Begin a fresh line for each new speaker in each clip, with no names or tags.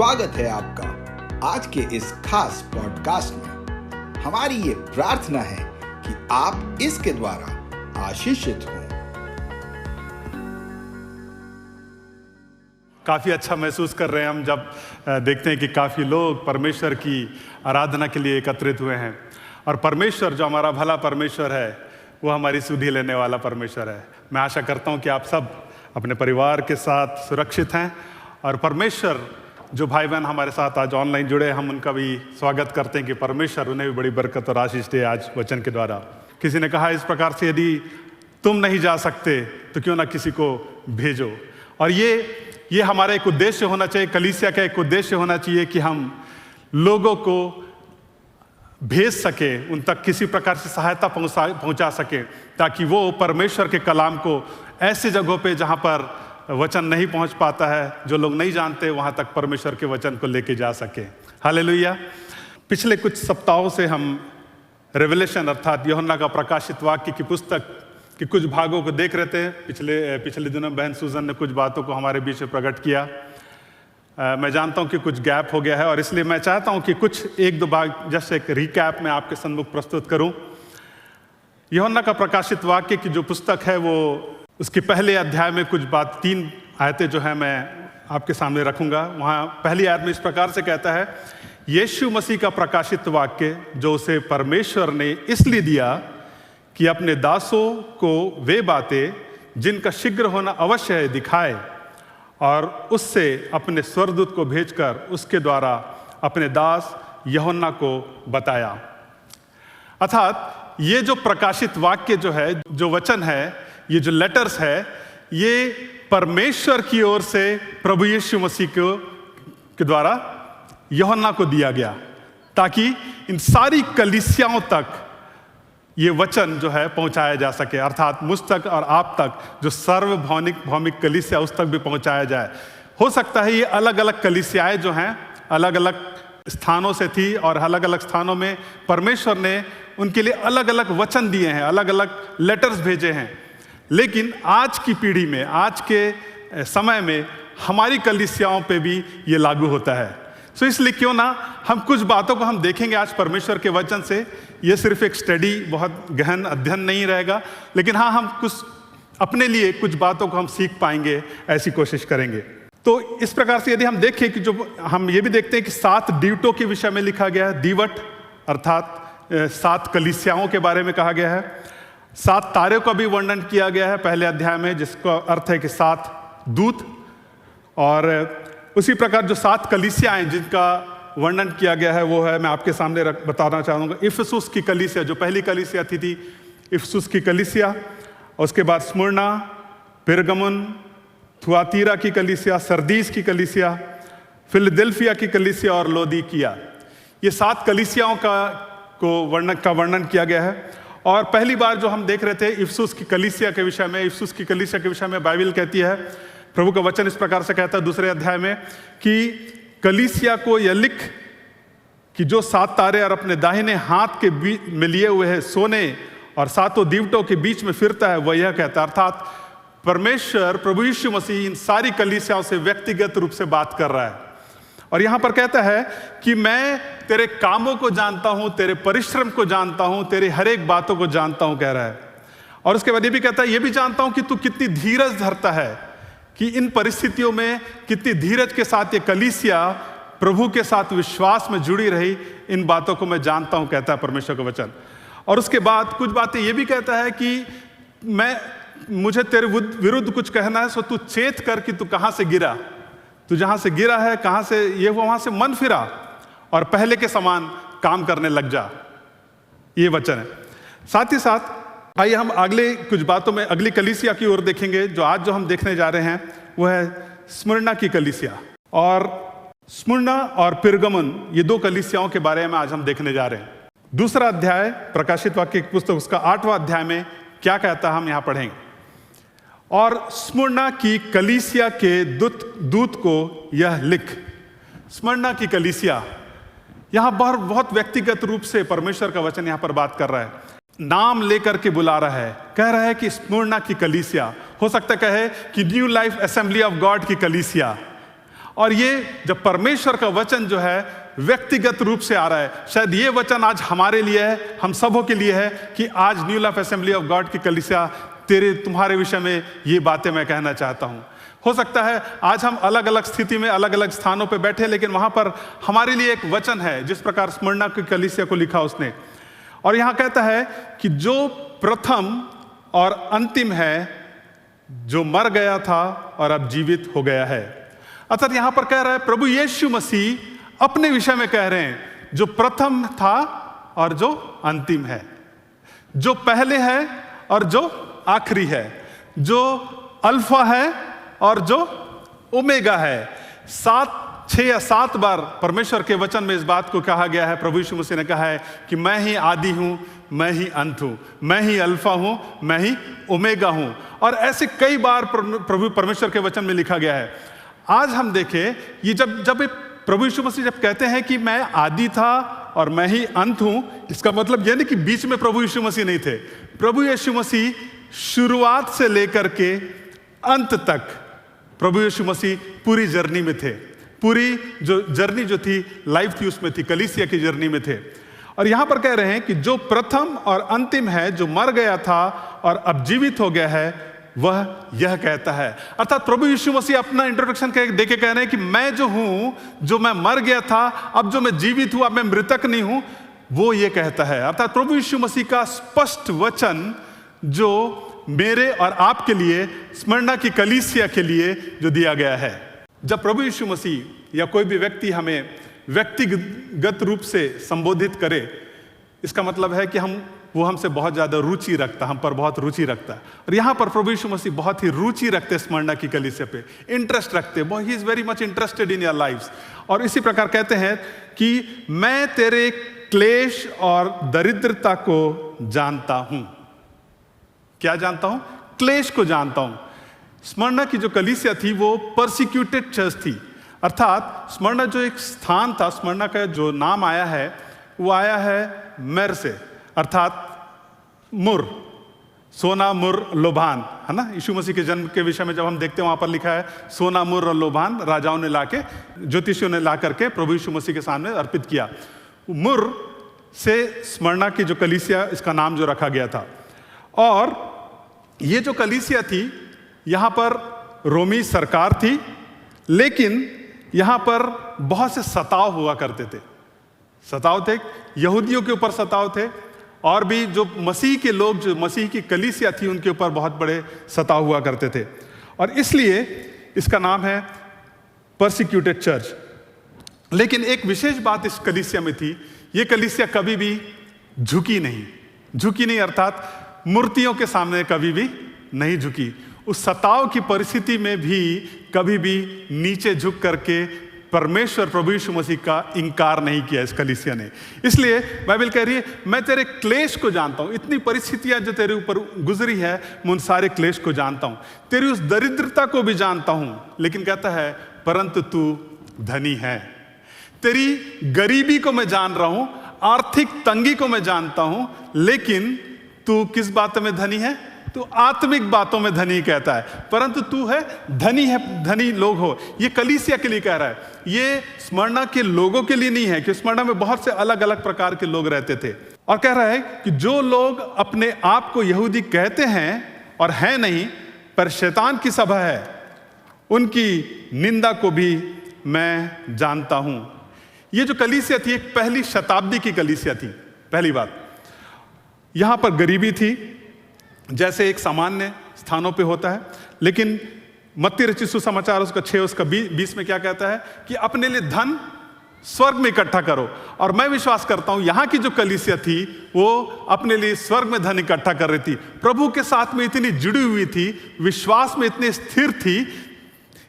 स्वागत है आपका आज के इस खास पॉडकास्ट में। हमारी ये प्रार्थना है कि आप इसके द्वारा आशीषित हों।
काफ़ी अच्छा महसूस कर रहे हैं हम जब देखते हैं कि काफ़ी लोग परमेश्वर की आराधना के लिए एकत्रित हुए हैं। और परमेश्वर जो हमारा भला परमेश्वर है वो हमारी सुधि लेने वाला परमेश्वर है। मैं आशा करता हूँ कि आप सब अपने परिवार के साथ सुरक्षित हैं। और परमेश्वर जो भाई बहन हमारे साथ आज ऑनलाइन जुड़े हैं, हम उनका भी स्वागत करते हैं कि परमेश्वर उन्हें भी बड़ी बरकत और आशीष दे आज वचन के द्वारा। किसी ने कहा इस प्रकार से, यदि तुम नहीं जा सकते तो क्यों ना किसी को भेजो। और ये हमारा एक उद्देश्य होना चाहिए, कलीसिया का एक उद्देश्य होना चाहिए कि हम लोगों को भेज सके, उन तक किसी प्रकार से सहायता पहुंचा सके, ताकि वो परमेश्वर के कलाम को ऐसी जगहों पे जहां पर वचन नहीं पहुंच पाता है, जो लोग नहीं जानते, वहां तक परमेश्वर के वचन को लेके जा सके। हालेलुया। पिछले कुछ सप्ताहों से हम रेवलेशन अर्थात यूहन्ना का प्रकाशित वाक्य की पुस्तक के कुछ भागों को देख रहे थे। पिछले दिनों बहन सुजन ने कुछ बातों को हमारे बीच में प्रकट किया। मैं जानता हूं कि कुछ गैप हो गया है और इसलिए मैं चाहता हूं कि कुछ एक दो भाग जैसे एक रिकैप में आपके सम्मुख प्रस्तुत करूं। यूहन्ना का प्रकाशित वाक्य की जो पुस्तक है वो उसके पहले अध्याय में कुछ बात 3 आयतें जो है मैं आपके सामने रखूंगा। वहाँ पहली आयत में इस प्रकार से कहता है, यीशु मसीह का प्रकाशित वाक्य जो उसे परमेश्वर ने इसलिए दिया कि अपने दासों को वे बातें जिनका शीघ्र होना अवश्य है दिखाए, और उससे अपने स्वर्गदूत को भेजकर उसके द्वारा अपने दास यूहन्ना को बताया। अर्थात ये जो प्रकाशित वाक्य जो है, जो वचन है, ये जो लेटर्स है, ये परमेश्वर की ओर से प्रभु यीशु मसीह के द्वारा यूहन्ना को दिया गया, ताकि इन सारी कलीसियाओं तक ये वचन जो है पहुंचाया जा सके, अर्थात मुझ तक और आप तक, जो सार्वभौमिक कलीसिया, उस तक भी पहुंचाया जाए। हो सकता है ये अलग अलग कलीसियाएं जो हैं अलग अलग स्थानों से थी और अलग अलग स्थानों में परमेश्वर ने उनके लिए अलग अलग वचन दिए हैं, अलग अलग लेटर्स भेजे हैं। लेकिन आज की पीढ़ी में, आज के समय में हमारी कलीसियाओं पे भी ये लागू होता है। सो इसलिए क्यों ना हम कुछ बातों को हम देखेंगे आज परमेश्वर के वचन से। ये सिर्फ एक स्टडी, बहुत गहन अध्ययन नहीं रहेगा, लेकिन हाँ, हम कुछ अपने लिए कुछ बातों को हम सीख पाएंगे, ऐसी कोशिश करेंगे। तो इस प्रकार से यदि हम देखें कि जो हम ये भी देखते हैं कि 7 दीवटों के विषय में लिखा गया है। दीवट अर्थात 7 कलीसियाओं के बारे में कहा गया है। 7 तारों का भी वर्णन किया गया है पहले अध्याय में, जिसका अर्थ है कि 7 दूत। और उसी प्रकार जो 7 कलीसियाएं जिनका वर्णन किया गया है वो है, मैं आपके सामने बताना चाहूँगा। इफिसुस की कलीसिया, जो पहली कलीसिया थी इफिसुस की कलीसिया। उसके बाद स्मुरना, पिरगमुन, थुआतीरा की कलीसिया, सरदीस की कलीसिया, फिलडेल्फिया की कलीसिया और लौदीकिया। ये 7 कलीसियाओं का वर्णन किया गया है। और पहली बार जो हम देख रहे थे इफिसुस की कलीसिया के विषय में, इफिसुस की कलीसिया के विषय में बाइबल कहती है, प्रभु का वचन इस प्रकार से कहता है दूसरे अध्याय में, कि कलीसिया को यह लिख कि जो 7 तारे और अपने दाहिने हाथ के बीच में लिए हुए है सोने और 7 दीवटों के बीच में फिरता है, वह यह कहता है। अर्थात परमेश्वर प्रभु यीशु मसीह इन सारी कलीसियाओं से व्यक्तिगत रूप से बात कर रहा है। और यहां पर कहता है कि मैं तेरे कामों को जानता हूं, तेरे परिश्रम को जानता हूं, तेरे हर एक बातों को जानता हूं, कह रहा है। और उसके बाद ये भी कहता है, ये भी जानता हूं कि तू कितनी धीरज धरता है, कि इन परिस्थितियों में कितनी धीरज के साथ ये कलीसिया प्रभु के साथ विश्वास में जुड़ी रही। इन बातों को मैं जानता हूं, कहता है परमेश्वर का वचन। और उसके बाद कुछ बातें ये भी कहता है कि मुझे तेरे विरुद्ध कुछ कहना है, सो तू चेत कर कि तू कहां से गिरा, तू जहां से गिरा है, कहां से ये हुआ, वहां से मन फिरा और पहले के समान काम करने लग जा। ये वचन है। साथ ही साथ आइए हम अगले कुछ बातों में अगली कलीसिया की ओर देखेंगे। जो आज हम देखने जा रहे हैं वो है स्मुरना की कलीसिया। और स्मुरना और पिरगमुन, ये 2 कलीसियाओं के बारे में आज हम देखने जा रहे हैं। दूसरा अध्याय प्रकाशित वाक्य की पुस्तक, उसका 8वां अध्याय में क्या कहता है हम यहां पढ़ेंगे। और स्मुरना की कलीसिया के दूत को यह लिख। स्मुरना की कलीसिया, यहां बहुत व्यक्तिगत रूप से परमेश्वर का वचन यहां पर बात कर रहा है, नाम लेकर के बुला रहा है। कह रहा है कि स्मुरना की कलीसिया, हो सकता कहे कि new life assembly of God की कलीसिया, और ये जब परमेश्वर का वचन जो है व्यक्तिगत रूप से आ रहा है, शायद ये वचन आज हमारे लिए है, हम सबों के लिए है कि आज new life assembly of God की कलीसिया तुम्हारे विषय में ये बातें मैं कहना चाहता हूं। हो सकता है आज हम अलग अलग स्थिति में अलग अलग स्थानों पे बैठे, लेकिन वहां पर हमारे लिए एक वचन है जिस प्रकार स्मरणा की कलीसिया को लिखा उसने। और यहां कहता है कि जो प्रथम और अंतिम है, जो मर गया था और अब जीवित हो गया है। अर्थात यहां पर कह रहा है प्रभु यीशु मसीह अपने विषय में कह रहे हैं, जो प्रथम था और जो अंतिम है, जो पहले है और जो आखिरी है, जो अल्फा है और जो ओमेगा है। 6 या 7 बार परमेश्वर के वचन में इस बात को कहा गया है। प्रभु यीशु मसीह ने कहा है कि मैं ही आदि हूं, मैं ही अंत हूं, मैं ही अल्फा हूं, मैं ही ओमेगा हूं। और ऐसे कई बार प्रभु परमेश्वर के वचन में लिखा गया है। आज हम देखें ये जब प्रभु यीशु मसीह जब कहते हैं कि मैं आदि था और मैं ही अंत हूं, इसका मतलब यह नहीं कि बीच में प्रभु यीशु मसीह नहीं थे। प्रभु यीशु मसीह शुरुआत से लेकर के अंत तक प्रभु यीशु मसीह पूरी जर्नी में थे। पूरी जो जर्नी जो थी, लाइफ थी, उसमें थी, कलीसिया की जर्नी में थे। और यहां पर कह रहे हैं कि जो प्रथम और अंतिम है, जो मर गया था और अब जीवित हो गया है, वह यह कहता है। अर्थात प्रभु यीशु मसीह अपना इंट्रोडक्शन देके कह रहे हैं कि मैं जो हूं, जो मैं मर गया था, अब जो मैं जीवित हूं, अब मैं मृतक नहीं हूं, वो ये कहता है। अर्थात प्रभु यीशु मसीह का स्पष्ट वचन जो मेरे और आपके लिए, स्मरणा की कलीसिया के लिए जो दिया गया है। जब प्रभु यीशु मसीह या कोई भी व्यक्ति हमें व्यक्तिगत रूप से संबोधित करे, इसका मतलब है कि वो हमसे बहुत ज्यादा रुचि रखता, हम पर बहुत रुचि रखता है। और यहां पर प्रभु यीशु मसीह बहुत ही रुचि रखते स्मरणा की कलीसिया पे, इंटरेस्ट रखते, he is very much interested in your lives. और इसी प्रकार कहते हैं कि मैं तेरे क्लेश और दरिद्रता को जानता हूं। क्या जानता हूं? क्लेश को जानता हूं। स्मरणा की जो कलीसिया थी वो परसिक्यूटेड चर्च थी। अर्थात स्मरणा जो एक स्थान था, स्मरणा का जो नाम आया है वो आया है मेर से, अर्थात मुर, सोना, मुर, लोभान, है ना। यीशु मसीह के जन्म के विषय में जब हम देखते हैं वहां पर लिखा है सोना, मुर और लोभान राजाओं ने लाके, ज्योतिषियों ने ला करके प्रभु यीशु मसीह के सामने अर्पित किया। मुर से स्मरणा की जो कलीसिया, इसका नाम जो रखा गया था। और ये जो कलीसिया थी, यहां पर रोमी सरकार थी, लेकिन यहां पर बहुत से सताव हुआ करते थे। सताव थे, यहूदियों के ऊपर सताव थे, और भी जो मसीह के लोग, जो मसीह की कलीसिया थी, उनके ऊपर बहुत बड़े सताव हुआ करते थे। और इसलिए इसका नाम है परसिक्यूटेड चर्च। लेकिन एक विशेष बात इस कलीसिया में थी, ये कलीसिया कभी भी झुकी नहीं, अर्थात मूर्तियों के सामने कभी भी नहीं झुकी। उस सताव की परिस्थिति में भी कभी भी नीचे झुक करके परमेश्वर प्रभु यीशु मसीह का इंकार नहीं किया इस कलीसिया ने। इसलिए बाइबल कह रही है मैं तेरे क्लेश को जानता हूं। इतनी परिस्थितियां जो तेरे ऊपर गुजरी है, मैं उन सारे क्लेश को जानता हूं, तेरी उस दरिद्रता को भी जानता हूं। लेकिन कहता है परंतु तू धनी है। तेरी गरीबी को मैं जान रहा हूं, आर्थिक तंगी को मैं जानता हूं, लेकिन तू किस बात में धनी है? तू आत्मिक बातों में धनी कहता है, परंतु तू है, धनी लोग हो। ये कलीसिया के लिए कह रहा है, ये स्मरणा के लोगों के लिए नहीं है, कि स्मरणा में बहुत से अलग अलग प्रकार के लोग रहते थे। और कह रहा है कि जो लोग अपने आप को यहूदी कहते हैं और हैं नहीं, पर शैतान की सभा है, उनकी निंदा को भी मैं जानता हूं। ये जो कलीसिया थी, एक पहली शताब्दी की कलीसिया थी। पहली बात, यहां पर गरीबी थी, जैसे एक सामान्य स्थानों पे होता है। लेकिन मत्ती रचित सुसमाचार उसका 6 उसका 20 में क्या कहता है कि अपने लिए धन स्वर्ग में इकट्ठा करो। और मैं विश्वास करता हूं यहां की जो कलीसिया थी वो अपने लिए स्वर्ग में धन इकट्ठा कर रही थी, प्रभु के साथ में इतनी जुड़ी हुई थी, विश्वास में इतनी स्थिर थी।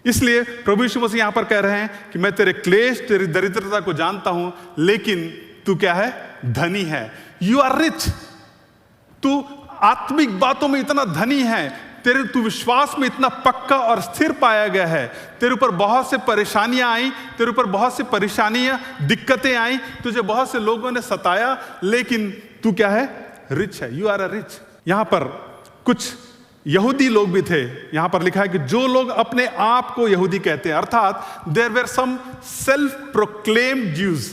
इसलिए प्रभु यीशु मसीह यहां पर कह रहे हैं कि मैं तेरे क्लेश, तेरी दरिद्रता को जानता हूं, लेकिन तू क्या है? धनी है। You are rich. तू आत्मिक बातों में इतना धनी है, तू विश्वास में इतना पक्का और स्थिर पाया गया है। तेरे ऊपर बहुत से परेशानियां आई, तेरे ऊपर बहुत से परेशानियां, दिक्कतें आई, तुझे बहुत से लोगों ने सताया, लेकिन तू क्या है? रिच है। You are a rich. यहां पर कुछ यहूदी लोग भी थे। यहां पर लिखा है कि जो लोग अपने आप को यहूदी कहते हैं, अर्थात there were some self proclaimed Jews,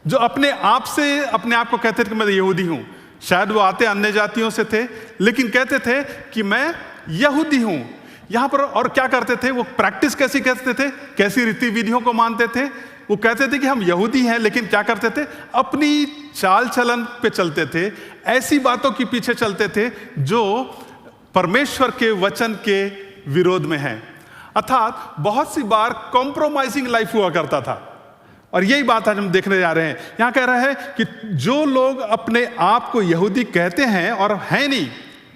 जो अपने आप को कहते थे कि मैं यहूदी हूं। शायद वो आते अन्य जातियों से थे, लेकिन कहते थे कि मैं यहूदी हूं। यहां पर और क्या करते थे, वो प्रैक्टिस कैसी करते थे, कैसी रीति विधियों को मानते थे। वो कहते थे कि हम यहूदी हैं, लेकिन क्या करते थे, अपनी चाल चलन पे चलते थे, ऐसी बातों के पीछे चलते थे जो परमेश्वर के वचन के विरोध में है। अर्थात बहुत सी बार कॉम्प्रोमाइजिंग लाइफ हुआ करता था। और यही बात आज हम देखने जा रहे हैं। यहां कह रहा है कि जो लोग अपने आप को यहूदी कहते हैं और हैं नहीं,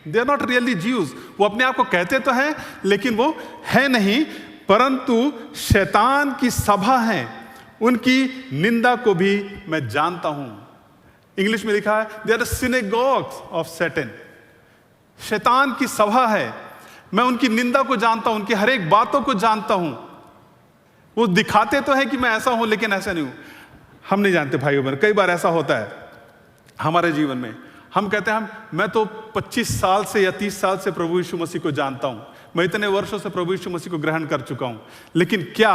they are not really Jews, वो अपने आप को कहते तो हैं लेकिन वो है नहीं, परंतु शैतान की सभा है, उनकी निंदा को भी मैं जानता हूं। इंग्लिश में लिखा है they are the synagogues of Satan. शैतान की सभा है, मैं उनकी निंदा को जानता हूं, उनकी हर एक बातों को जानता हूं। वो दिखाते तो है कि मैं ऐसा हूं, लेकिन ऐसा नहीं हूं। हम नहीं जानते भाइयों बहन, कई बार ऐसा होता है हमारे जीवन में। हम कहते हैं मैं तो 25 साल से या 30 साल से प्रभु यीशु मसीह को जानता हूं, मैं इतने वर्षों से प्रभु यीशु मसीह को ग्रहण कर चुका हूं, लेकिन क्या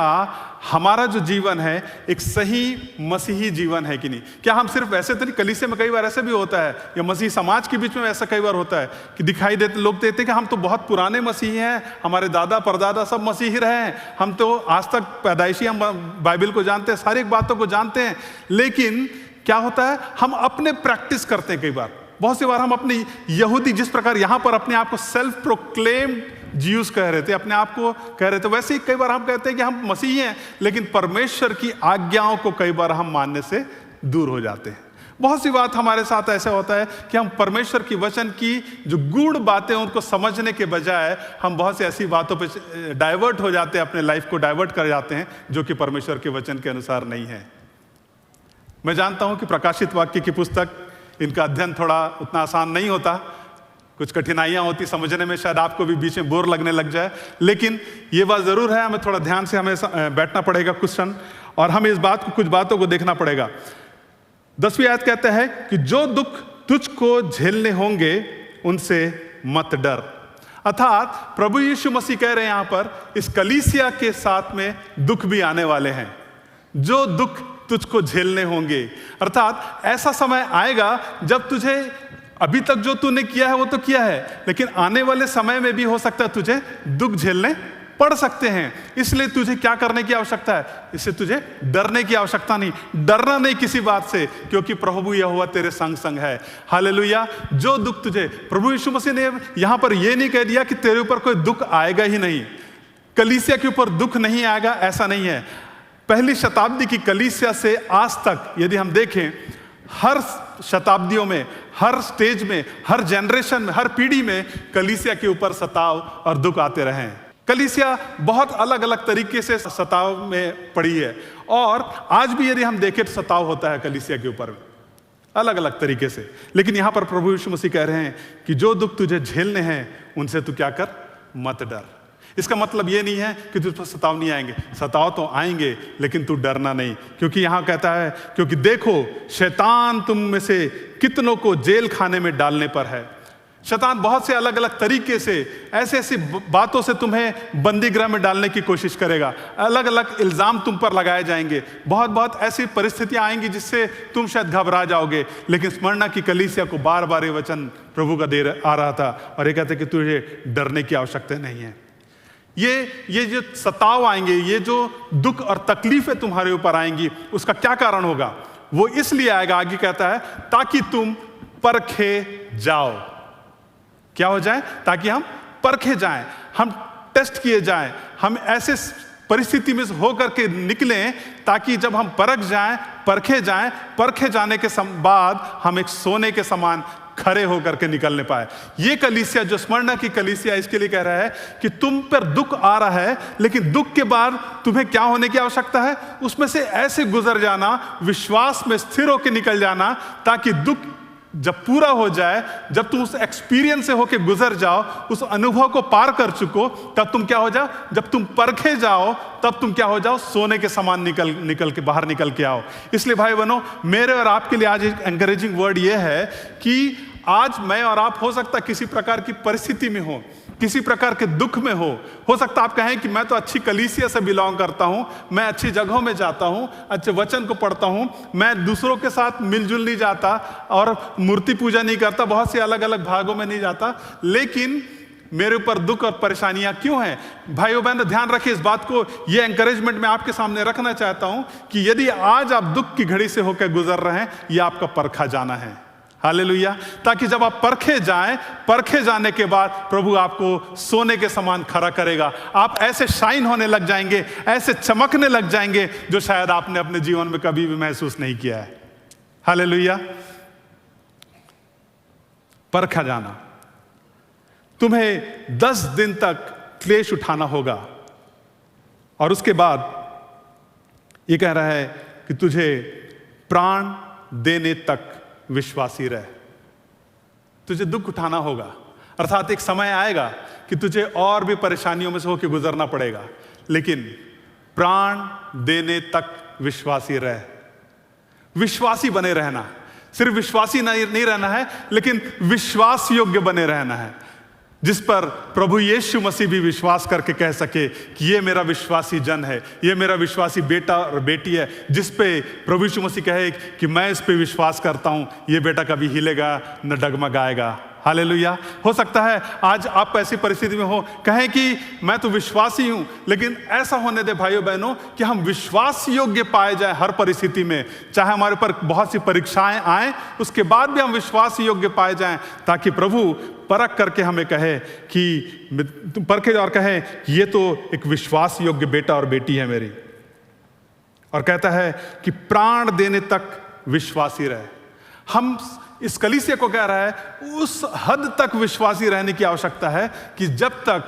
हमारा जो जीवन है एक सही मसीही जीवन है कि नहीं? क्या हम सिर्फ ऐसे तो नहीं, कलीसिया में कई बार ऐसे भी होता है, या मसीही समाज के बीच में ऐसा कई बार होता है कि दिखाई देते, लोग देते कि हम तो बहुत पुराने मसीही हैं, हमारे दादा परदादा सब मसीही रहे हैं, हम तो आज तक पैदाइशी हम बाइबल को जानते हैं, सारी बातों को जानते हैं। लेकिन क्या होता है, हम अपने प्रैक्टिस करते हैं। कई बार, बहुत सी बार हम अपने यहूदी, जिस प्रकार यहां पर अपने आप को सेल्फ प्रोक्लेम्ड ज्यूज कह रहे थे, अपने आप को कह रहे थे, वैसे ही कई बार हम कहते हैं कि हम मसीही हैं, लेकिन परमेश्वर की आज्ञाओं को कई बार हम मानने से दूर हो जाते हैं। बहुत सी बात हमारे साथ ऐसा होता है कि हम परमेश्वर की वचन की जो गूढ़ बातें उनको समझने के बजाय हम बहुत सी ऐसी बातों पे डाइवर्ट हो जाते हैं, अपने लाइफ को डाइवर्ट कर जाते हैं, जो कि परमेश्वर के वचन के अनुसार नहीं है। मैं जानता हूं कि प्रकाशित वाक्य की पुस्तक, इनका अध्ययन थोड़ा उतना आसान नहीं होता, कुछ कठिनाइयां होती समझने में, शायद आपको भी बीच में बोर लगने लग जाए, लेकिन ये बात जरूर है, हमें थोड़ा ध्यान से हमें बैठना पड़ेगा कुछ क्षण, और हमें इस बात को, कुछ बातों को देखना पड़ेगा। 10वीं आयत कहता है कि जो दुख तुझको झेलने होंगे उनसे मत डर। अर्थात प्रभु यीशु मसीह कह रहे हैं यहां पर, इस कलीसिया के साथ में दुख भी आने वाले हैं, जो दुख तुझको झेलने होंगे। अर्थात ऐसा समय आएगा जब तुझे, अभी तक जो तूने किया है वो तो किया है, लेकिन आने वाले समय में भी हो सकता है तुझे दुख झेलने पड़ सकते हैं। इसलिए तुझे क्या करने की आवश्यकता है? इससे तुझे डरने की आवश्यकता नहीं, डरना नहीं किसी बात से, क्योंकि प्रभु यहोवा तेरे संग संग है। हालेलुया। जो दुख तुझे, प्रभु यीशु मसीह ने यहां पर यह नहीं कह दिया कि तेरे ऊपर कोई दुख आएगा ही नहीं, कलीसिया के ऊपर दुख नहीं आएगा, ऐसा नहीं है। पहली शताब्दी की कलीसिया से आज तक यदि हम देखें, हर शताब्दियों में, हर स्टेज में, हर जनरेशन में, हर पीढ़ी में कलीसिया के ऊपर सताव और दुख आते रहे हैं। कलीसिया बहुत अलग अलग तरीके से सताव में पड़ी है, और आज भी यदि हम देखें तो सताव होता है कलीसिया के ऊपर अलग अलग तरीके से। लेकिन यहां पर प्रभु यीशु मसीह कह रहे हैं कि जो दुख तुझे झेलने हैं उनसे तू क्या कर, मत डर। इसका मतलब ये नहीं है कि तुझ पर सताव नहीं आएंगे, सताव तो आएंगे, लेकिन तू डरना नहीं, क्योंकि यहां कहता है, क्योंकि देखो शैतान तुम में से कितनों को जेल खाने में डालने पर है। शैतान बहुत से अलग अलग तरीके से, ऐसे ऐसी बातों से तुम्हें बंदी गृह में डालने की कोशिश करेगा, अलग अलग इल्जाम तुम पर लगाए जाएंगे, बहुत बहुत ऐसी परिस्थितियां आएंगी जिससे तुम शायद घबरा जाओगे। लेकिन स्मरणा की कलीसिया को बार बार ये वचन प्रभु का दे आ रहा था, और ये कहते कि तुझे डरने की आवश्यकता नहीं है। ये जो सताव आएंगे, ये जो दुख और तकलीफें तुम्हारे ऊपर आएंगी, उसका क्या कारण होगा? वो इसलिए आएगा, आगे कहता है, ताकि तुम परखे जाओ। क्या हो जाए? ताकि हम परखे जाएं, हम टेस्ट किए जाएं, हम ऐसे परिस्थिति में होकर के निकलें ताकि जब हम परख जाएं, परखे जाएं, परखे जाने के बाद हम एक सोने के समान खड़े होकर के निकलने पाए। ये कलीसिया, जो स्मरणा की कलीसिया, इसके लिए कह रहा है कि तुम पर दुख आ रहा है, लेकिन दुख के बाद तुम्हें क्या होने की आवश्यकता है? उसमें से ऐसे गुजर जाना, विश्वास में स्थिर होकर निकल जाना, ताकि दुख जब पूरा हो जाए, जब तुम उस एक्सपीरियंस से होकर गुजर जाओ, उस अनुभव को पार कर चुको, तब तुम क्या हो जाओ? जब तुम परखे जाओ, तब तुम क्या हो जाओ? सोने के समान निकल के बाहर निकल के आओ। इसलिए भाई बहनों, मेरे और आपके लिए आज एक एनकरेजिंग वर्ड ये है कि आज मैं और आप हो सकता किसी प्रकार की परिस्थिति में हो, किसी प्रकार के दुख में हो सकता आप कहें कि मैं तो अच्छी कलीसिया से बिलोंग करता हूं, मैं अच्छी जगहों में जाता हूं, अच्छे वचन को पढ़ता हूं, मैं दूसरों के साथ मिलजुल नहीं जाता और मूर्ति पूजा नहीं करता, बहुत से अलग अलग भागों में नहीं जाता, लेकिन मेरे ऊपर दुख और परेशानियां क्यों हैं? भाइयों बहनों, ध्यान रखिए इस बात को, यह एंकरेजमेंट मैं आपके सामने रखना चाहता हूं कि यदि आज आप दुख की घड़ी से होकर गुजर रहे हैं, यह आपका परखा जाना है। हालेलुया। ताकि जब आप परखे जाएं, परखे जाने के बाद प्रभु आपको सोने के समान खड़ा करेगा। आप ऐसे शाइन होने लग जाएंगे, ऐसे चमकने लग जाएंगे जो शायद आपने अपने जीवन में कभी भी महसूस नहीं किया है। हालेलुया। परखा जाना, तुम्हें 10 दिन तक क्लेश उठाना होगा और उसके बाद यह कह रहा है कि तुझे प्राण देने तक विश्वासी रहे। तुझे दुख उठाना होगा, अर्थात एक समय आएगा कि तुझे और भी परेशानियों में से होकर गुजरना पड़ेगा, लेकिन प्राण देने तक विश्वासी रहे। विश्वासी बने रहना, सिर्फ विश्वासी नहीं रहना है, लेकिन विश्वास योग्य बने रहना है, जिस पर प्रभु यीशु मसीह भी विश्वास करके कह सके कि ये मेरा विश्वासी जन है, ये मेरा विश्वासी बेटा और बेटी है, जिस पे प्रभु यीशु मसीह कहे कि मैं इस पे विश्वास करता हूं, ये बेटा कभी हिलेगा न डगमगाएगा। हालेलुया। हो सकता है आज आप ऐसी परिस्थिति में हो, कहें कि मैं तो विश्वासी हूं, लेकिन ऐसा होने दे भाइयों बहनों कि हम विश्वास योग्य पाए जाए हर परिस्थिति में, चाहे हमारे ऊपर बहुत सी परीक्षाएं आए, उसके बाद भी हम विश्वास योग्य पाए जाएं, ताकि प्रभु परख करके हमें कहे कि तुम परखे और कहे कि ये तो एक विश्वास योग्य बेटा और बेटी है मेरी, और कहता है कि प्राण देने तक विश्वासी रहे। हम इस कलीसिया को कह रहा है उस हद तक विश्वासी रहने की आवश्यकता है कि जब तक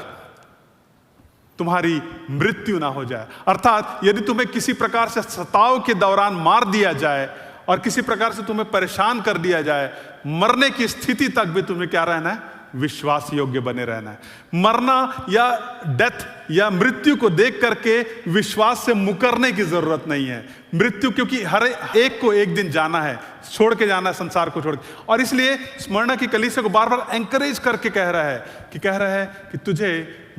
तुम्हारी मृत्यु ना हो जाए। अर्थात यदि तुम्हें किसी प्रकार से सताव के दौरान मार दिया जाए और किसी प्रकार से तुम्हें परेशान कर दिया जाए, मरने की स्थिति तक भी तुम्हें क्या रहना है? विश्वास योग्य बने रहना है। मरना या डेथ या मृत्यु को देख करके विश्वास से मुकरने की जरूरत नहीं है। मृत्यु, क्योंकि हर एक को एक दिन जाना है, छोड़ के जाना है संसार को छोड़ के, और इसलिए स्मरणा की कलीसिया को बार बार एंकरेज करके कह रहा है कि तुझे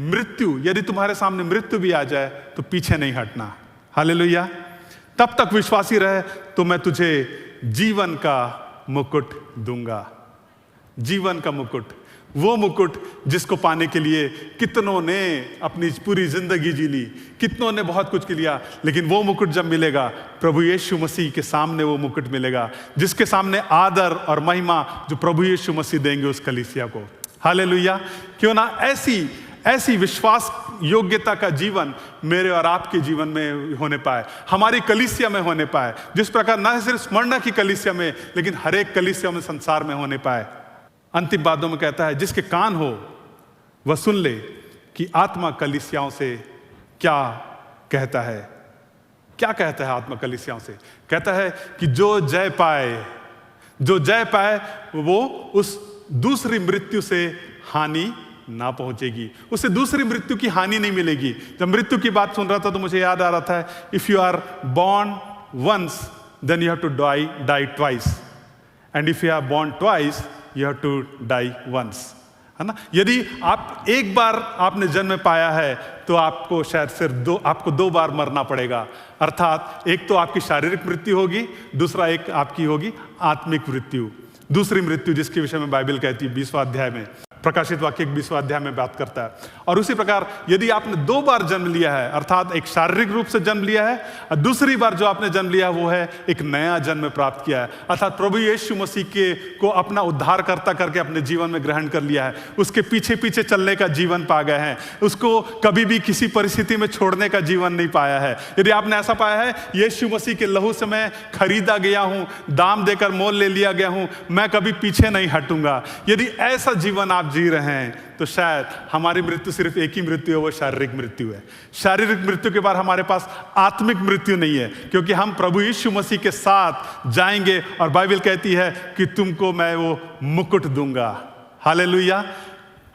मृत्यु, यदि तुम्हारे सामने मृत्यु भी आ जाए तो पीछे नहीं हटना। हालेलुया। तब तक विश्वासी रहे तो मैं तुझे जीवन का मुकुट दूंगा। जीवन का मुकुट, वो मुकुट जिसको पाने के लिए कितनों ने अपनी पूरी जिंदगी जी ली, कितनों ने बहुत कुछ किया, लेकिन वो मुकुट जब मिलेगा, प्रभु यीशु मसीह के सामने वो मुकुट मिलेगा, जिसके सामने आदर और महिमा जो प्रभु यीशु मसीह देंगे उस कलीसिया को। हालेलुया। क्यों ना ऐसी विश्वास योग्यता का जीवन मेरे और आपके जीवन में होने पाए, हमारी कलीसिया में होने पाए, जिस प्रकार न सिर्फ स्मरणा की कलीसिया में, लेकिन हर एक कलीसिया में संसार में होने पाए। अंतिम बातों में कहता है जिसके कान हो वह सुन ले कि आत्मा कलीसियाओं से क्या कहता है। क्या कहता है आत्मा कलीसियाओं से? कहता है कि जो जय पाए वो उस दूसरी मृत्यु से हानि ना पहुंचेगी, उसे दूसरी मृत्यु की हानि नहीं मिलेगी। जब मृत्यु की बात सुन रहा था तो मुझे याद आ रहा था, if you are born once then you have to die twice, and if you are born twice you have to die once, है ना। यदि आप एक बार आपने जन्म पाया है तो आपको शायद सिर्फ आपको 2 बार मरना पड़ेगा। अर्थात एक तो आपकी शारीरिक मृत्यु होगी, दूसरा एक आपकी होगी आत्मिक मृत्यु, दूसरी मृत्यु, जिसके विषय में बाइबल कहती है 20वां अध्याय में, प्रकाशित वाक्य 20वां अध्याय में बात करता है। और उसी प्रकार यदि आपने 2 बार जन्म लिया है, अर्थात एक शारीरिक रूप से जन्म लिया है और दूसरी बार जो आपने जन्म लिया वो है एक नया जन्म प्राप्त किया है, अर्थात प्रभु यीशु मसीह को अपना उद्धारकर्ता करके अपने जीवन में ग्रहण कर लिया है, उसके पीछे पीछे चलने का जीवन पा गए हैं, उसको कभी भी किसी परिस्थिति में छोड़ने का जीवन नहीं पाया है। यदि आपने ऐसा पाया है, यीशु मसीह के लहू से मैं खरीदा गया हूं, दाम देकर मोल ले लिया गया हूं, मैं कभी पीछे नहीं हटूंगा, यदि ऐसा जीवन आप जी रहे हैं तो शायद हमारी मृत्यु सिर्फ एक ही मृत्यु है, वो शारीरिक मृत्यु है। शारीरिक मृत्यु के बाद हमारे पास आत्मिक मृत्यु नहीं है, क्योंकि हम प्रभु यीशु मसीह के साथ जाएंगे और बाइबल कहती है कि तुमको मैं वो मुकुट दूंगा। हालेलुया।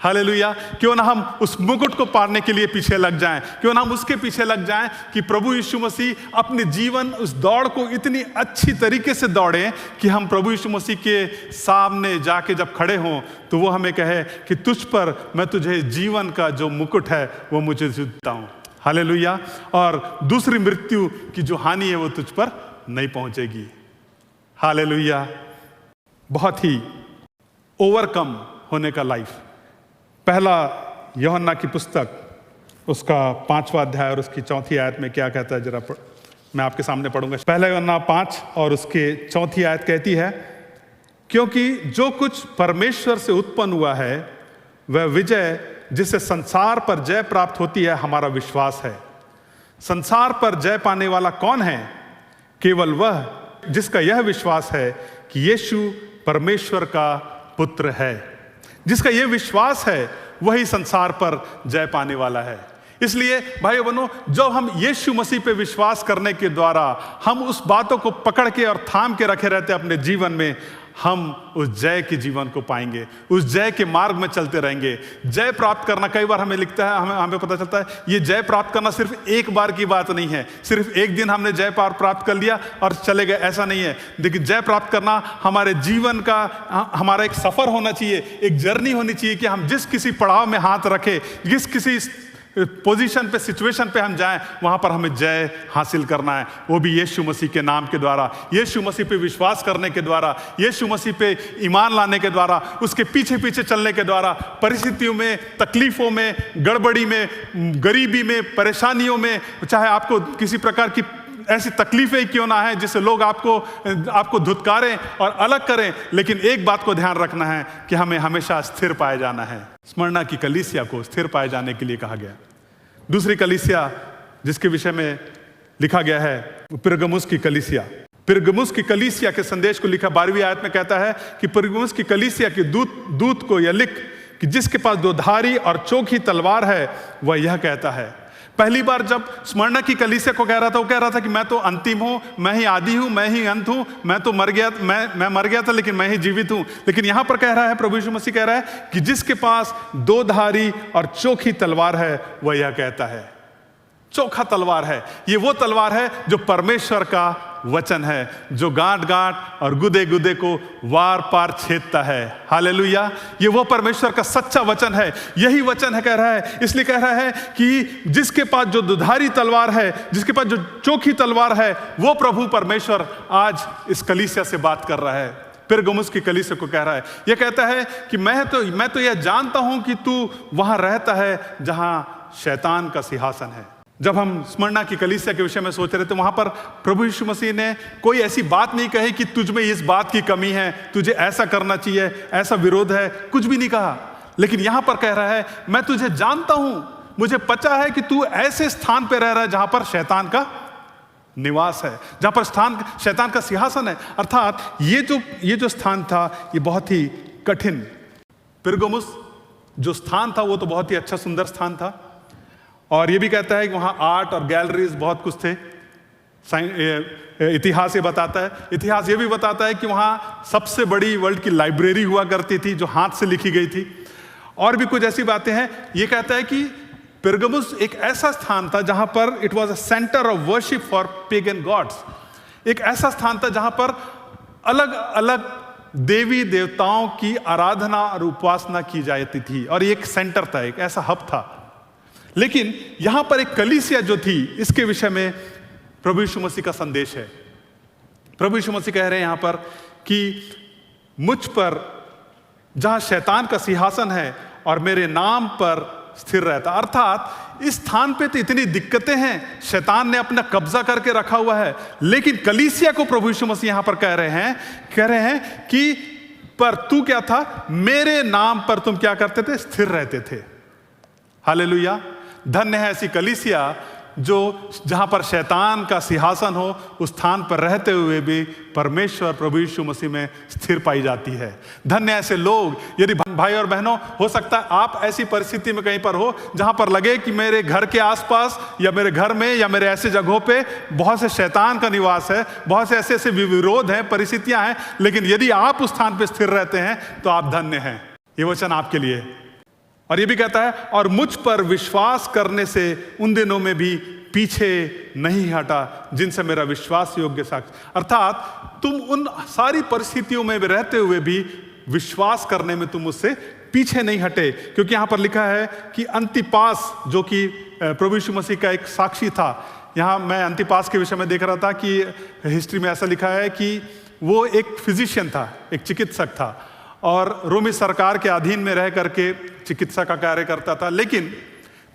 हालेलुया। क्यों ना हम उस मुकुट को पाने के लिए पीछे लग जाएं, क्यों ना हम उसके पीछे लग जाएं कि प्रभु यीशु मसीह अपने जीवन उस दौड़ को इतनी अच्छी तरीके से दौड़े कि हम प्रभु यीशु मसीह के सामने जाके जब खड़े हों तो वो हमें कहे कि तुझ पर मैं तुझे जीवन का जो मुकुट है वो मुझे देता हूँ। हालेलुया। और दूसरी मृत्यु की जो हानि है वो तुझ पर नहीं पहुंचेगी। हालेलुया। बहुत ही ओवरकम होने का लाइफ। पहला यूहन्ना की पुस्तक उसका 5वां अध्याय और उसकी 4थी आयत में क्या कहता है, जरा मैं आपके सामने पढ़ूंगा। पहला यूहन्ना 5 और उसके 4थी आयत कहती है, क्योंकि जो कुछ परमेश्वर से उत्पन्न हुआ है वह विजय जिससे संसार पर जय प्राप्त होती है हमारा विश्वास है। संसार पर जय पाने वाला कौन है? केवल वह जिसका यह विश्वास है कि यीशु परमेश्वर का पुत्र है। जिसका यह विश्वास है वही संसार पर जय पाने वाला है। इसलिए भाइयों बहनों, जब हम यीशु मसीह पे विश्वास करने के द्वारा हम उस बातों को पकड़ के और थाम के रखे रहते हैं अपने जीवन में, हम उस जय के जीवन को पाएंगे, उस जय के मार्ग में चलते रहेंगे। जय प्राप्त करना, कई बार हमें लिखता है, हमें पता चलता है ये जय प्राप्त करना सिर्फ एक बार की बात नहीं है, सिर्फ एक दिन हमने जय प्राप्त कर लिया और चले गए, ऐसा नहीं है। लेकिन जय प्राप्त करना हमारे जीवन का हमारा एक सफर होना चाहिए, एक जर्नी होनी चाहिए कि हम जिस किसी पड़ाव में हाथ रखें, जिस किसी पोजीशन पे, सिचुएशन पे हम जाएं, वहां पर हमें जय हासिल करना है, वो भी यीशु मसीह के नाम के द्वारा, यीशु मसीह पे विश्वास करने के द्वारा, यीशु मसीह पे ईमान लाने के द्वारा, उसके पीछे पीछे चलने के द्वारा। परिस्थितियों में, तकलीफों में, गड़बड़ी में, गरीबी में, परेशानियों में, चाहे आपको किसी प्रकार की ऐसी तकलीफें क्यों ना है जिससे लोग आपको धुतकारें और अलग करें, लेकिन एक बात को ध्यान रखना है कि हमें हमेशा स्थिर पाए जाना है। स्मरणा की कलीसिया को स्थिर पाए जाने के लिए कहा गया। दूसरी कलीसिया जिसके विषय में लिखा गया है पिरगमुस की कलीसिया। पिरगमुस की कलीसिया के संदेश को लिखा 12वीं आयत में कहता है कि पिरगमुस की कलीसिया के दूत को यह लिख कि जिसके पास दो धारी और चोखी तलवार है वह यह कहता है। पहली बार जब स्मरणा की कलीसिया को कह रहा था, वो कह रहा था कि मैं तो अंतिम हूं, मैं ही आदि हूं, मैं ही अंत हूं, मैं तो मर गया था लेकिन मैं ही जीवित हूं। लेकिन यहां पर कह रहा है, प्रभु यीशु मसीह कह रहा है कि जिसके पास दो धारी और चोखी तलवार है वह यह कहता है। चोखा तलवार है, ये वो तलवार है जो परमेश्वर का वचन है, जो गांठ गांठ और गुदे गुदे को वार पार छेदता है। हालेलुया। ये वो परमेश्वर का सच्चा वचन है, यही वचन है कह रहा है। इसलिए कह रहा है कि जिसके पास जो दुधारी तलवार है, जिसके पास जो चोखी तलवार है, वो प्रभु परमेश्वर आज इस कलीसिया से बात कर रहा है। पिरगमुस की कलीसिया को कह रहा है, यह कहता है कि मैं तो यह जानता हूं कि तू वहां रहता है जहां शैतान का सिंहासन है। जब हम स्मरणा की कलीसिया के विषय में सोच रहे थे, वहां पर प्रभु यीशु मसीह ने कोई ऐसी बात नहीं कही कि तुझ में इस बात की कमी है, तुझे ऐसा करना चाहिए, ऐसा विरोध है, कुछ भी नहीं कहा। लेकिन यहां पर कह रहा है मैं तुझे जानता हूं, मुझे पता है कि तू ऐसे स्थान पर रह रहा है जहां पर शैतान का निवास है, जहां पर शैतान का सिंहासन है। अर्थात ये जो स्थान था ये बहुत ही कठिन। पिरगमुस जो स्थान था वो तो बहुत ही अच्छा सुंदर स्थान था, और ये भी कहता है कि वहाँ आर्ट और गैलरीज बहुत कुछ थे। इतिहास ये बताता है, इतिहास ये भी बताता है कि वहाँ सबसे बड़ी वर्ल्ड की लाइब्रेरी हुआ करती थी जो हाथ से लिखी गई थी, और भी कुछ ऐसी बातें हैं। ये कहता है कि पिरगमुस एक ऐसा स्थान था जहाँ पर it was a centre of worship for pagan gods. एक ऐसा स्थान था जहाँ पर अलग अलग देवी देवताओं की आराधना और उपासना की जाती थी, और ये एक सेंटर था, एक ऐसा हब था। लेकिन यहां पर एक कलीसिया जो थी, इसके विषय में प्रभु यीशु मसीह का संदेश है। प्रभु यीशु मसीह कह रहे हैं यहां पर कि मुझ पर जहां शैतान का सिंहासन है और मेरे नाम पर स्थिर रहता। अर्थात इस स्थान पे तो इतनी दिक्कतें हैं, शैतान ने अपना कब्जा करके रखा हुआ है, लेकिन कलीसिया को प्रभु यीशु मसीह यहां पर कह रहे हैं कि पर तू क्या था, मेरे नाम पर तुम क्या करते थे, स्थिर रहते थे। हालेलुया। धन्य है ऐसी कलीसिया जहां पर शैतान का सिंहासन हो, उस स्थान पर रहते हुए भी परमेश्वर प्रभु यीशु मसीह में स्थिर पाई जाती है। धन्य ऐसे लोग। यदि भाई और बहनों, हो सकता है आप ऐसी परिस्थिति में कहीं पर हो जहां पर लगे कि मेरे घर के आसपास या मेरे घर में या मेरे ऐसे जगहों पे बहुत से शैतान का निवास है, बहुत से ऐसे विरोध हैं, परिस्थितियां हैं, लेकिन यदि आप उस स्थान पर स्थिर रहते हैं तो आप धन्य हैं। ये वचन आपके लिए। और ये भी कहता है, और मुझ पर विश्वास करने से उन दिनों में भी पीछे नहीं हटा जिनसे मेरा विश्वास योग्य साक्ष्य। अर्थात तुम उन सारी परिस्थितियों में भी रहते हुए भी विश्वास करने में तुम उससे पीछे नहीं हटे। क्योंकि यहां पर लिखा है कि अंतिपास, जो कि प्रभु यीशु मसीह का एक साक्षी था। यहां मैं अंतिपास के विषय में देख रहा था कि हिस्ट्री में ऐसा लिखा है कि वो एक फिजिशियन था, एक चिकित्सक था, और रोमी सरकार के अधीन में रह करके चिकित्सा का कार्य करता था। लेकिन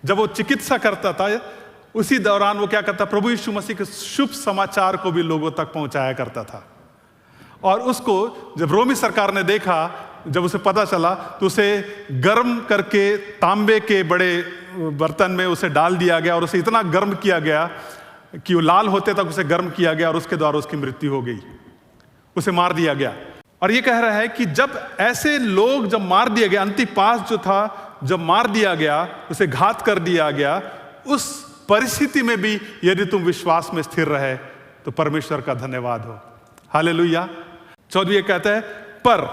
जब वो चिकित्सा करता था, उसी दौरान वो क्या करता, प्रभु यीशु मसीह के शुभ समाचार को भी लोगों तक पहुंचाया करता था। और उसको जब रोमी सरकार ने देखा, जब उसे पता चला, तो उसे गर्म करके तांबे के बड़े बर्तन में उसे डाल दिया गया और उसे इतना गर्म किया गया कि वो लाल होते तक उसे गर्म किया गया और उसके द्वारा उसकी मृत्यु हो गई, उसे मार दिया गया। और ये कह रहा है कि जब ऐसे लोग जब मार दिया गया, अंतिपास जो था जब मार दिया गया, उसे घात कर दिया गया, उस परिस्थिति में भी यदि तुम विश्वास में स्थिर रहे तो परमेश्वर का धन्यवाद हो। हालेलुया। 14 कहता है, पर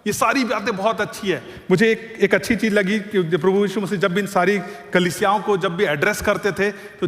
ये सारी बातें बहुत अच्छी है। मुझे एक अच्छी चीज लगी कि प्रभु यीशु मसीह जब भी इन सारी कलीसियाओं को जब भी एड्रेस करते थे तो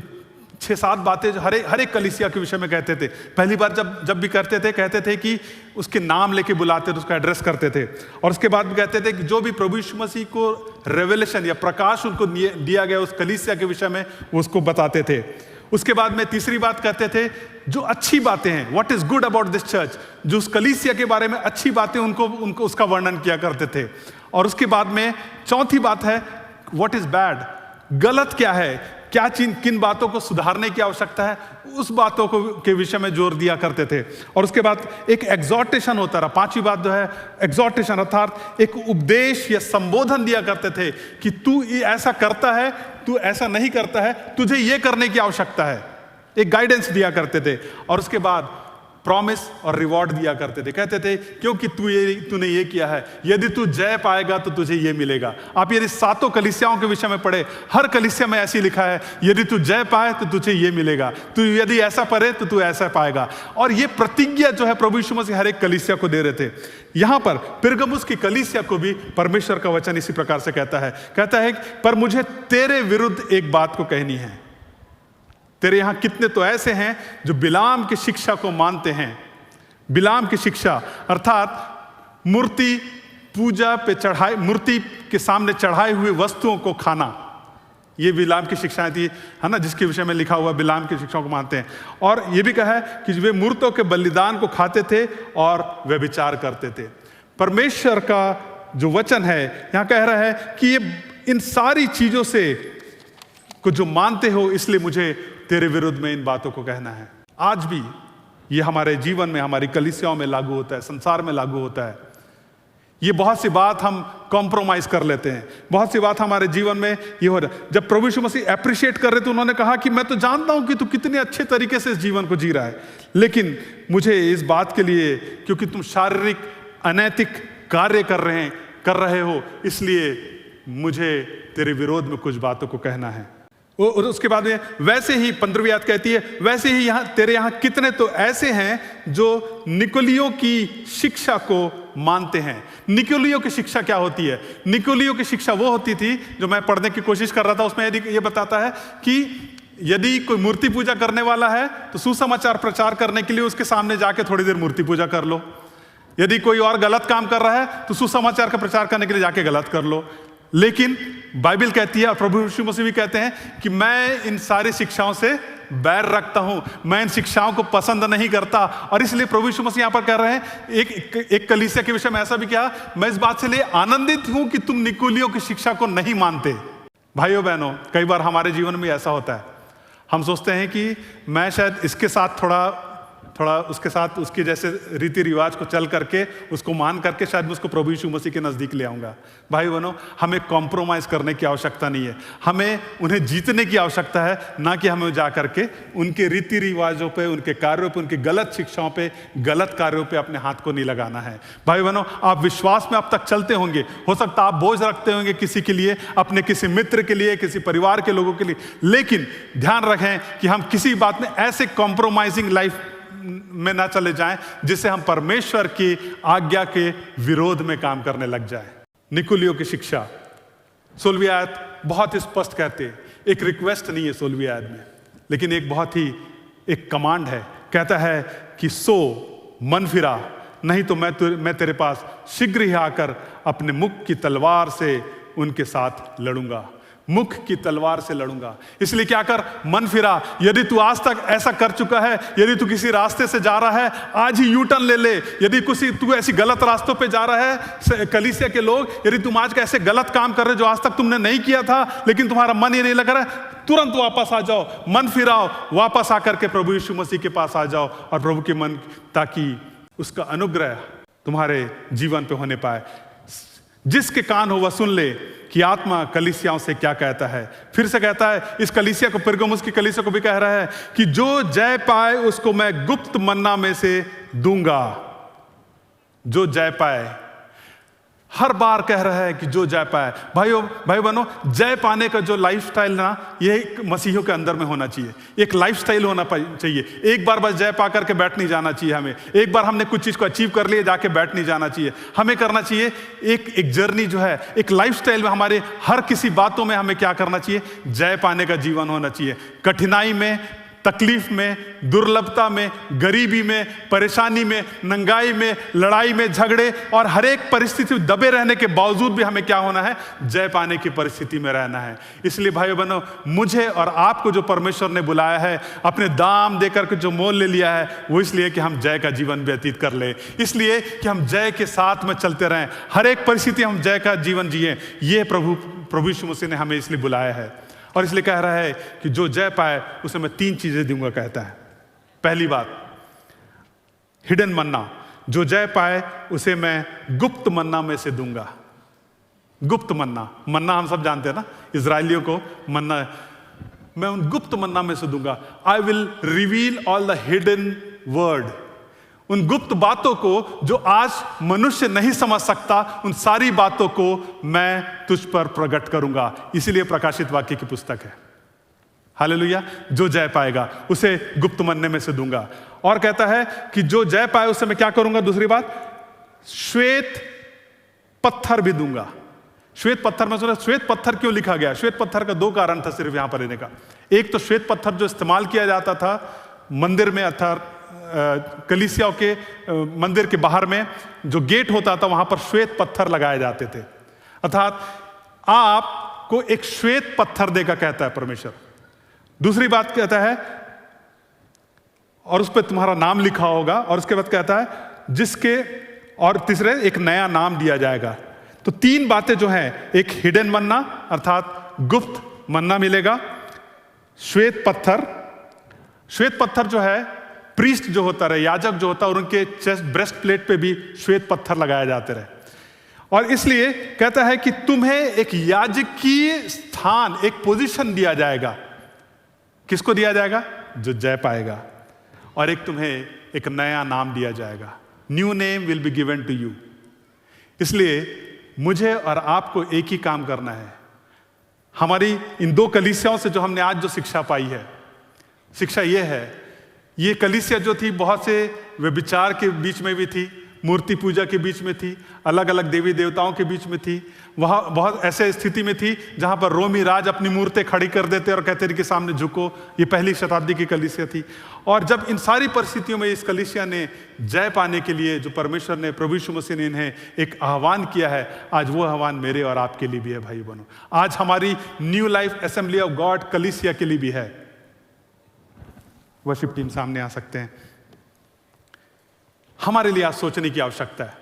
6-7 बातें हर एक कलीसिया के विषय में कहते थे। पहली बार जब भी करते थे, कहते थे कि उसके नाम लेके बुलाते थे, उसको एड्रेस करते थे। और उसके बाद भी कहते थे कि जो भी प्रभु यीशु मसीह को रेवलेशन या प्रकाश उनको दिया गया उस कलीसिया के विषय में, वो उसको बताते थे। उसके बाद में तीसरी बात कहते थे, जो अच्छी बातें हैं, what is good about this church, जो उस कलीसिया के बारे में अच्छी बातें उनको उसका वर्णन किया करते थे। और उसके बाद में चौथी बात है, व्हाट इज बैड, गलत क्या है, क्या किन बातों को सुधारने की आवश्यकता है, उस बातों को के विषय में जोर दिया करते थे। और उसके बाद एक एग्जॉर्टेशन होता रहा। 5वीं बात जो है एग्जॉर्टेशन, अर्थात एक उपदेश या संबोधन दिया करते थे कि तू ऐसा करता है, तू ऐसा नहीं करता है, तुझे ये करने की आवश्यकता है, एक गाइडेंस दिया करते थे। और उसके बाद प्रॉमिस और रिवॉर्ड दिया करते थे। कहते थे क्योंकि तूने ये किया है, यदि तू जय पाएगा तो तुझे ये मिलेगा। आप यदि 7 कलीसियाओं के विषय में पढ़े, हर कलीसिया में ऐसी लिखा है, यदि तू जय पाए तो तुझे ये मिलेगा, तू यदि ऐसा पढ़े तो तू ऐसा पाएगा। और ये प्रतिज्ञा जो है प्रभु यीशु मसीह हर एक कलीसिया को दे रहे थे। यहां पर पिरगमुस की कलीसिया को भी परमेश्वर का वचन इसी प्रकार से कहता है पर मुझे तेरे विरुद्ध एक बात को कहनी है। तेरे यहां कितने तो ऐसे हैं जो बिलाम की शिक्षा को मानते हैं। बिलाम की शिक्षा अर्थात मूर्ति पूजा पे चढ़ाए, मूर्ति के सामने चढ़ाए हुए वस्तुओं को खाना, ये बिलाम की शिक्षाएं थी, है ना, जिसके विषय में लिखा हुआ बिलाम की शिक्षाओं को मानते हैं। और ये भी कहा है कि वे मूर्तों के बलिदान को खाते थे और व्यभिचार करते थे। परमेश्वर का जो वचन है यहां कह रहा है कि ये इन सारी चीजों से को जो मानते हो, इसलिए मुझे तेरे विरुद्ध में इन बातों को कहना है। आज भी ये हमारे जीवन में, हमारी कलीसियाओं में लागू होता है, संसार में लागू होता है। ये बहुत सी बात हम कॉम्प्रोमाइज कर लेते हैं, बहुत सी बात हमारे जीवन में ये हो रहा है। जब प्रभु यीशु मसीह अप्रिशिएट कर रहे थे, उन्होंने कहा कि मैं तो जानता हूं कि तू कितने अच्छे तरीके से इस जीवन को जी रहा है, लेकिन मुझे इस बात के लिए, क्योंकि तुम शारीरिक अनैतिक कार्य कर रहे हो, इसलिए मुझे तेरे विरोध में कुछ बातों को कहना है। और उसके बाद में वैसे ही 15वीं आयत कहती है, वैसे ही तेरे यहां कितने तो ऐसे हैं जो निकोलियों की शिक्षा को मानते हैं। निकोलियों की शिक्षा क्या होती है? निकोलियों की शिक्षा वो होती थी, जो मैं पढ़ने की कोशिश कर रहा था, उसमें ये बताता है कि यदि कोई मूर्ति पूजा करने वाला है तो सुसमाचार प्रचार करने के लिए उसके सामने जाके थोड़ी देर मूर्ति पूजा कर लो। यदि कोई और गलत काम कर रहा है तो सुसमाचार का प्रचार करने के लिए जाके गलत कर लो। लेकिन बाइबल कहती है और प्रभु यीशु मसीह भी कहते हैं कि मैं इन सारी शिक्षाओं से बैर रखता हूं, मैं इन शिक्षाओं को पसंद नहीं करता। और इसलिए प्रभु यीशु मसीह यहां पर कह रहे हैं, एक कलीसिया के विषय में ऐसा भी कहा, मैं इस बात से लिए आनंदित हूं कि तुम निकोलियों की शिक्षा को नहीं मानते। भाइयों बहनों, कई बार हमारे जीवन में ऐसा होता है, हम सोचते हैं कि मैं शायद इसके साथ थोड़ा उसके साथ उसके जैसे रीति रिवाज को चल करके, उसको मान करके शायद मैं उसको प्रभु यीशु मसीह के नजदीक ले आऊंगा। भाई बहनों, हमें कॉम्प्रोमाइज करने की आवश्यकता नहीं है, हमें उन्हें जीतने की आवश्यकता है, ना कि हमें जा करके उनके रीति रिवाजों पे, उनके कार्यों पे, उनकी गलत शिक्षाओं पे, गलत कार्यों पे अपने हाथ को नहीं लगाना है। भाई बहनों, आप विश्वास में अब तक चलते होंगे, हो सकता है आप बोझ रखते होंगे किसी के लिए, अपने किसी मित्र के लिए, किसी परिवार के लोगों के लिए, लेकिन ध्यान रखें कि हम किसी बात में ऐसे कॉम्प्रोमाइजिंग लाइफ में ना चले जाएं जिससे हम परमेश्वर की आज्ञा के विरोध में काम करने लग जाएं। निकोलियों की शिक्षा 16वीं आयत बहुत स्पष्ट कहते हैं, एक रिक्वेस्ट नहीं है 16वीं आयत में, लेकिन एक बहुत ही एक कमांड है। कहता है कि सो मन फिरा, नहीं तो मैं तेरे पास शीघ्र ही आकर अपने मुख की तलवार से उनके साथ लड़ूंगा। मुख की तलवार से लड़ूंगा। इसलिए क्या कर, मन फिरा। यदि तू आज तक ऐसा कर चुका है, यदि तू किसी रास्ते से जा रहा है, आज ही यू टर्न ले ले। यदि तू ऐसी गलत रास्तों पे जा रहा है, कलीसिया के लोग, यदि तुम आज का ऐसे गलत काम कर रहे हो जो आज तक तुमने नहीं किया था, लेकिन तुम्हारा मन ये नहीं लग रहा है, तुरंत वापस आ जाओ, मन फिराओ, वापस आकर के प्रभु यीशु मसीह के पास आ जाओ और प्रभु के मन, ताकि उसका अनुग्रह तुम्हारे जीवन पे होने पाए। जिसके कान हो वह सुन ले कि आत्मा कलीसियाओं से क्या कहता है। फिर से कहता है इस कलीसिया को, पेरगमुस की कलीसिया को भी कह रहा है कि जो जय पाए उसको मैं गुप्त मन्ना में से दूंगा। जो जय पाए, हर बार कह रहा है कि जो जय पाए। भाइयों बहनों, जय पाने का जो लाइफस्टाइल ना, ये मसीहियों के अंदर में होना चाहिए। एक लाइफस्टाइल होना चाहिए। एक बार बस जय पा करके बैठ नहीं जाना चाहिए हमें। एक बार हमने कुछ चीज को अचीव कर लिया, जाके बैठ नहीं जाना चाहिए। हमें करना चाहिए एक जर्नी जो है, एक लाइफस्टाइल में हमारे हर किसी बातों में हमें क्या करना चाहिए, जय पाने का जीवन होना चाहिए। कठिनाई में, तकलीफ में, दुर्लभता में, गरीबी में, परेशानी में, नंगाई में, लड़ाई में, झगड़े और हर एक परिस्थिति में दबे रहने के बावजूद भी हमें क्या होना है, जय पाने की परिस्थिति में रहना है। इसलिए भाइयों बहनों, मुझे और आपको जो परमेश्वर ने बुलाया है, अपने दाम देकर के जो मोल ले लिया है, वो इसलिए कि हम जय का जीवन व्यतीत कर ले, इसलिए कि हम जय के साथ में चलते रहें, हर एक परिस्थिति हम जय का जीवन जिए। ये प्रभु यीशु मसीह ने हमें इसलिए बुलाया है। और इसलिए कह रहा है कि जो जय पाए उसे मैं 3 चीजें दूंगा, कहता है। पहली बात, हिडन मन्ना। जो जय पाए उसे मैं गुप्त मन्ना में से दूंगा। गुप्त मन्ना हम सब जानते हैं ना, इजरायलियों को मन्ना, मैं उन गुप्त मन्ना में से दूंगा। I will reveal all the hidden word. उन गुप्त बातों को जो आज मनुष्य नहीं समझ सकता, उन सारी बातों को मैं तुझ पर प्रकट करूंगा। इसीलिए प्रकाशित वाक्य की पुस्तक है। हालेलुया। जो जय पाएगा उसे गुप्त मन्ने में से दूंगा। और कहता है कि जो जय पाए उसे मैं क्या करूंगा, दूसरी बात, श्वेत पत्थर भी दूंगा। श्वेत पत्थर में सुना, श्वेत पत्थर क्यों लिखा गया? श्वेत पत्थर का 2 कारण था सिर्फ यहां पर लेने का। एक तो श्वेत पत्थर जो इस्तेमाल किया जाता था मंदिर में, अर्थात कलीसियाओं के मंदिर के बाहर में जो गेट होता था, वहां पर श्वेत पत्थर लगाए जाते थे। अर्थात आपको एक श्वेत पत्थर देगा, कहता है परमेश्वर। दूसरी बात कहता है, और उस पर तुम्हारा नाम लिखा होगा। और उसके बाद कहता है जिसके, और तीसरे, एक नया नाम दिया जाएगा। तो 3 बातें जो हैं, एक हिडन मन्ना अर्थात गुप्त मन्ना मिलेगा, श्वेत पत्थर जो है, प्रीस्ट जो होता रहे, याजक जो होता, और उनके चेस्ट ब्रेस्ट प्लेट पे भी श्वेत पत्थर लगाए जाते रहे। और इसलिए कहता है कि तुम्हें एक याजकीय स्थान, एक पोजीशन दिया जाएगा। किसको दिया जाएगा? जो जय पाएगा। और एक तुम्हें एक नया नाम दिया जाएगा। New name will be given to you. इसलिए मुझे और आपको एक ही काम करना है। हमारी इन 2 कलीसियाओं से जो हमने आज जो शिक्षा पाई है, शिक्षा यह है, ये कलीसिया जो थी बहुत से व्यभिचार के बीच में भी थी, मूर्ति पूजा के बीच में थी, अलग अलग देवी देवताओं के बीच में थी। वहाँ बहुत ऐसे स्थिति में थी जहाँ पर रोमी राज अपनी मूर्तें खड़ी कर देते और कहते थे कि सामने झुको। ये पहली शताब्दी की कलीसिया थी। और जब इन सारी परिस्थितियों में इस कलीसिया ने जय पाने के लिए, जो परमेश्वर ने, प्रभु यीशु मसीह ने इन्हें एक आह्वान किया है, आज वो आह्वान मेरे और आपके लिए भी है भाई बहनों। आज हमारी new life assembly of God कलीसिया के लिए भी है। वर्शिप टीम सामने आ सकते हैं। हमारे लिए आज सोचने की आवश्यकता है,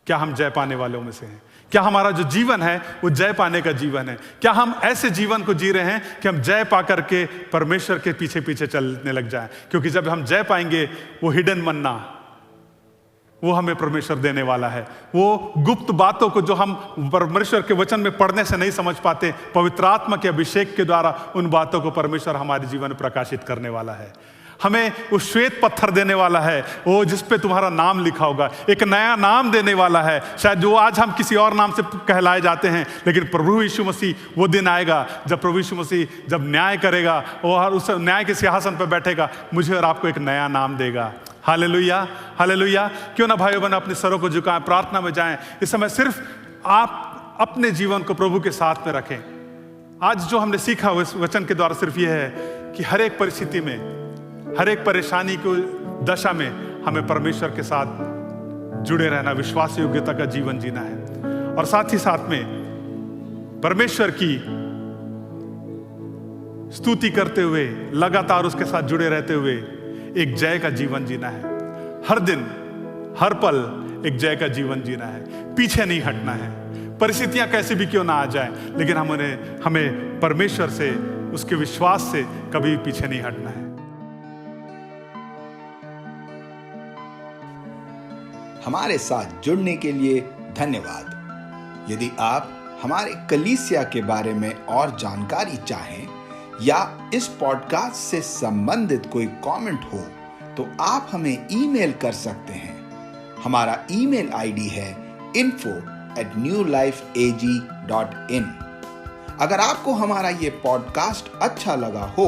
क्या हम जय पाने वालों में से हैं? क्या हमारा जो जीवन है वो जय पाने का जीवन है? क्या हम ऐसे जीवन को जी रहे हैं कि हम जय पाकर के परमेश्वर के पीछे पीछे चलने लग जाएं? क्योंकि जब हम जय पाएंगे, वो हिडन मन्ना वो हमें परमेश्वर देने वाला है। वो गुप्त बातों को जो हम परमेश्वर के वचन में पढ़ने से नहीं समझ पाते, पवित्र आत्मा के अभिषेक के द्वारा उन बातों को परमेश्वर हमारे जीवन में प्रकाशित करने वाला है। हमें वो श्वेत पत्थर देने वाला है, वो जिस पे तुम्हारा नाम लिखा होगा। एक नया नाम देने वाला है, शायद जो आज हम किसी और नाम से कहलाए जाते हैं, लेकिन प्रभु यीशु मसीह, वो दिन आएगा जब प्रभु यीशु मसीह जब न्याय करेगा और उस न्याय के सिंहासन पर बैठेगा, मुझे और आपको एक नया नाम देगा। Hallelujah, hallelujah. क्यों ना भाइयों बहनों अपने सरों को झुकाएं, प्रार्थना में जाएं। इस समय सिर्फ आप अपने जीवन को प्रभु के साथ में रखें। आज जो हमने सीखा इस वचन के द्वारा सिर्फ यह है कि हर एक परिस्थिति में, हर एक परेशानी को दशा में हमें परमेश्वर के साथ जुड़े रहना, विश्वास योग्यता का जीवन जीना है, और साथ ही साथ में परमेश्वर की स्तुति करते हुए, लगातार उसके साथ जुड़े रहते हुए एक जय का जीवन जीना है। हर दिन, हर पल एक जय का जीवन जीना है, पीछे नहीं हटना है। परिस्थितियां कैसी भी क्यों ना आ जाए, लेकिन हमें परमेश्वर से, उसके विश्वास से कभी पीछे नहीं हटना है।
हमारे साथ जुड़ने के लिए धन्यवाद। यदि आप हमारे कलीसिया के बारे में और जानकारी चाहें या इस पॉडकास्ट से संबंधित कोई कमेंट हो तो आप हमें ईमेल कर सकते हैं। हमारा ईमेल आईडी है info@newlifeag.in। अगर आपको हमारा ये पॉडकास्ट अच्छा लगा हो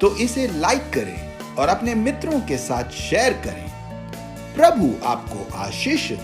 तो इसे लाइक करें और अपने मित्रों के साथ शेयर करें। प्रभु आपको आशीषित